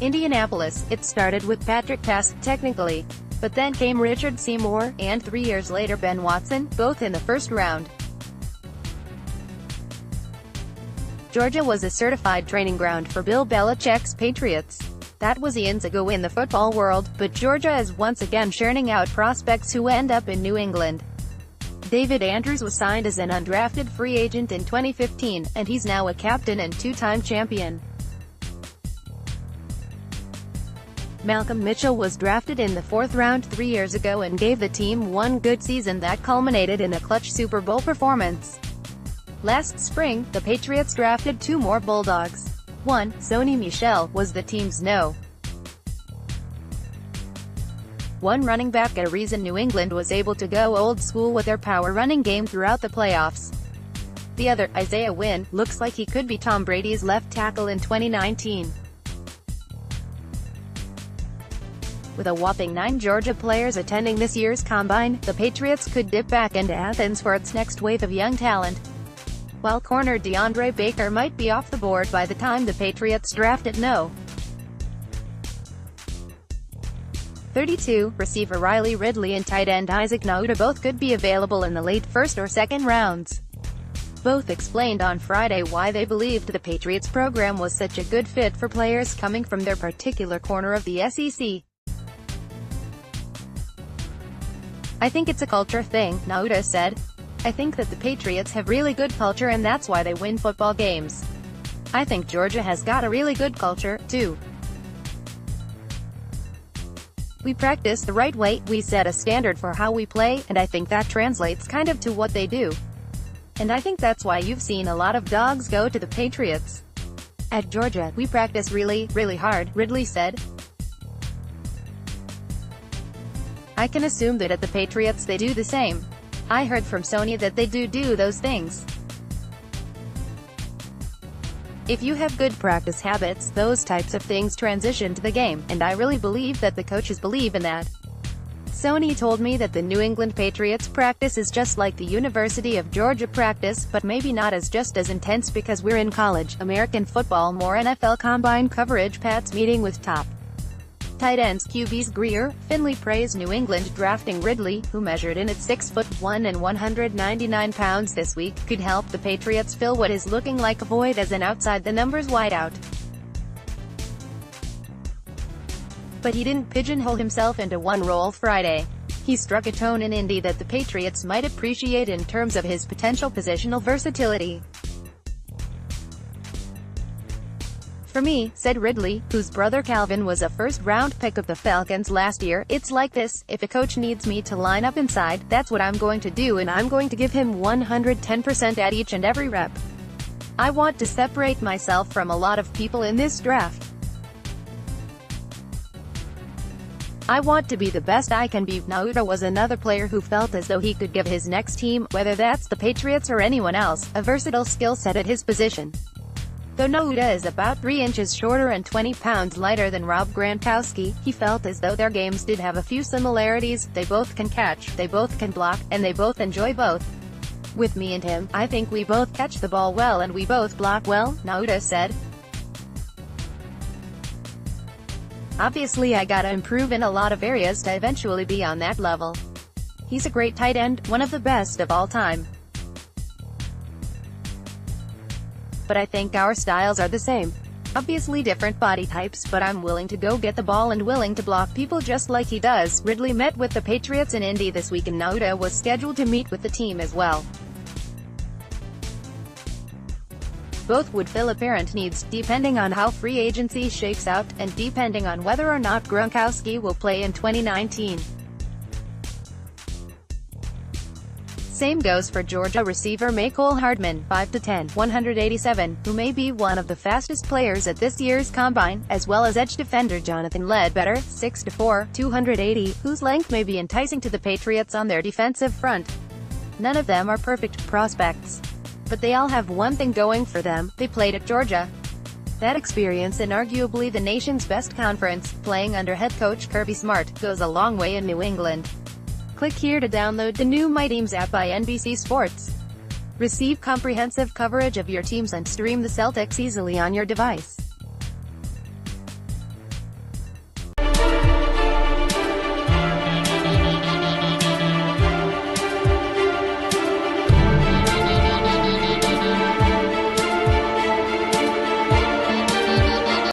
Indianapolis, it started with Patrick pass, technically. But then came Richard Seymour, and 3 years later Ben Watson, both in the first round. Georgia was a certified training ground for Bill Belichick's Patriots. That was eons ago in the football world, but Georgia is once again churning out prospects who end up in New England. David Andrews was signed as an undrafted free agent in 2015, and he's now a captain and two-time champion. Malcolm Mitchell was drafted in the 4th round 3 years ago and gave the team one good season that culminated in a clutch Super Bowl performance. Last spring, the Patriots drafted 2 more Bulldogs. One, Sony Michel, was the team's No. 1 running back, a reason New England was able to go old school with their power running game throughout the playoffs. The other, Isaiah Wynn, looks like he could be Tom Brady's left tackle in 2019. With a whopping 9 Georgia players attending this year's Combine, the Patriots could dip back into Athens for its next wave of young talent. While corner DeAndre Baker might be off the board by the time the Patriots draft at No. 32, receiver Riley Ridley and tight end Isaac Nauta both could be available in the late 1st or 2nd rounds. Both explained on Friday why they believed the Patriots program was such a good fit for players coming from their particular corner of the SEC. "I think it's a culture thing," Nauta said. "I think that the Patriots have really good culture and that's why they win football games. I think Georgia has got a really good culture, too. We practice the right way, we set a standard for how we play, and I think that translates kind of to what they do. And I think that's why you've seen a lot of dogs go to the Patriots. At Georgia, we practice really, really hard," Ridley said. "I can assume that at the Patriots they do the same. I heard from Sony that they do those things. If you have good practice habits, those types of things transition to the game, and I really believe that the coaches believe in that. Sony told me that the New England Patriots practice is just like the University of Georgia practice, but maybe not just as intense because we're in college, American football, more NFL Combine coverage, Pat's meeting with top tight ends, QBs Greer, Finley praised New England drafting Ridley, who measured in at 6'1" and 199 pounds this week, could help the Patriots fill what is looking like a void as an outside-the-numbers wideout. But he didn't pigeonhole himself into one role Friday. He struck a tone in Indy that the Patriots might appreciate in terms of his potential positional versatility. "For me," said Ridley, whose brother Calvin was a first-round pick of the Falcons last year, "it's like this: if a coach needs me to line up inside, that's what I'm going to do, and I'm going to give him 110% at each and every rep. I want to separate myself from a lot of people in this draft. I want to be the best I can be." Nauta was another player who felt as though he could give his next team, whether that's the Patriots or anyone else, a versatile skill set at his position. Though Nauta is about 3 inches shorter and 20 pounds lighter than Rob Gronkowski, he felt as though their games did have a few similarities. They both can catch, they both can block, and they both enjoy both. "With me and him, I think we both catch the ball well and we both block well," Nauta said. "Obviously I gotta improve in a lot of areas to eventually be on that level. He's a great tight end, one of the best of all time. But I think our styles are the same. Obviously different body types, but I'm willing to go get the ball and willing to block people just like he does." Ridley met with the Patriots in Indy this week and Nauta was scheduled to meet with the team as well. Both would fill apparent needs, depending on how free agency shakes out, and depending on whether or not Gronkowski will play in 2019. Same goes for Georgia receiver Mecole Hardman, 5'10", 187, who may be one of the fastest players at this year's Combine, as well as edge defender Jonathan Ledbetter, 6'4", 280, whose length may be enticing to the Patriots on their defensive front. None of them are perfect prospects. But they all have one thing going for them: they played at Georgia. That experience in arguably the nation's best conference, playing under head coach Kirby Smart, goes a long way in New England. Click here to download the new My Teams app by NBC Sports. Receive comprehensive coverage of your teams and stream the Celtics easily on your device.